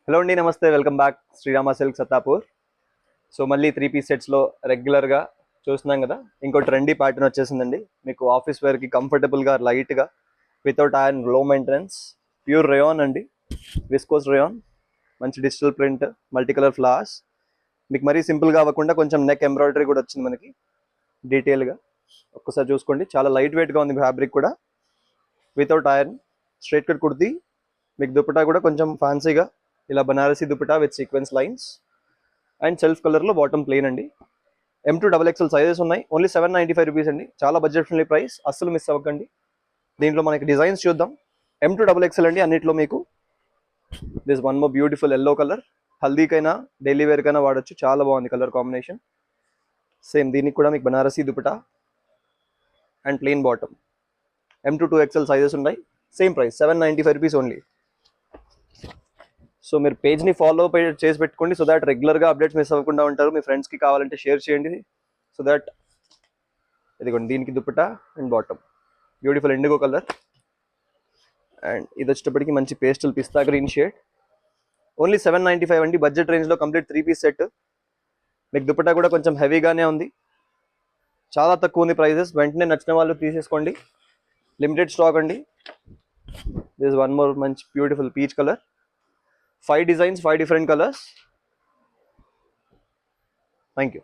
Hello అండి, నమస్తే. Welcome back Srirama silk Sattapur. So మళ్ళీ 3 పీస్ సెట్స్లో రెగ్యులర్గా చూస్తున్నాం కదా, ఇంకో ట్రెండీ ప్యాటర్న్ వచ్చేసిందండి. మీకు ఆఫీస్ వేర్కి కంఫర్టబుల్గా, లైట్గా, వితౌట్ ఐరన్, లో మెయింటెనెన్స్, ప్యూర్ రేయాన్ అండి, విస్కోస్ రేయాన్, మంచి digital print, multi colour flowers. మీకు మరీ సింపుల్గా అవ్వకుండా కొంచెం నెక్ ఎంబ్రాయిడరీ కూడా వచ్చింది మనకి డీటెయిల్గా. ఒక్కసారి చూసుకోండి, చాలా లైట్ వెయిట్గా ఉంది ఫ్యాబ్రిక్ కూడా, without iron, straight cut kurti. మీకు దుపట్టా కూడా కొంచెం ఫ్యాన్సీగా ఇలా Banarasi dupatta with sequence lines and self కలర్లో బాటమ్ ప్లెయిన్ అండి. M2 XXL సైజెస్ ఉన్నాయి. ఓన్లీ 795 రూపీస్ అండి, చాలా బడ్జెట్ ఫ్రెండ్లీ ప్రైస్, అస్సలు మిస్ అవ్వకండి. దీంట్లో మనకి డిజైన్స్ చూద్దాం. M2 XXL అండి, అన్నిట్లో మీకు this one more beautiful yellow colour. హల్దీకైనా డైలీ వేర్కైనా వాడచ్చు, చాలా బాగుంది కలర్ కాంబినేషన్. సేమ్ దీనికి కూడా మీకు Banarasi dupatta and plain bottom. M2 XXL sizes ఉన్నాయి, same price 795 rupees only. So మీరు పేజ్ని ఫాలో చేసి పెట్టుకోండి, సో దాట్ రెగ్యులర్గా అప్డేట్స్ మిస్ అవ్వకుండా ఉంటారు. మీ ఫ్రెండ్స్కి కావాలంటే షేర్ చేయండి, సో దాట్. ఇదిగోండి, దీనికి dupatta and bottom beautiful IndiGo colour, and ఇది వచ్చేటప్పటికి మంచి పేస్టల్ పిస్తా గ్రీన్ షేడ్. ఓన్లీ 795 అండి, బడ్జెట్ రేంజ్లో కంప్లీట్ 3 పీస్ సెట్. మీకు దుపట్టా కూడా కొంచెం హెవీగానే ఉంది, చాలా తక్కువ ఉంది ప్రైజెస్. వెంటనే నచ్చిన వాళ్ళు తీసేసుకోండి, లిమిటెడ్ స్టాక్ అండి. దిస్ వన్ మోర్ మంచి beautiful peach colour. 5 designs, 5 different colors. Thank you.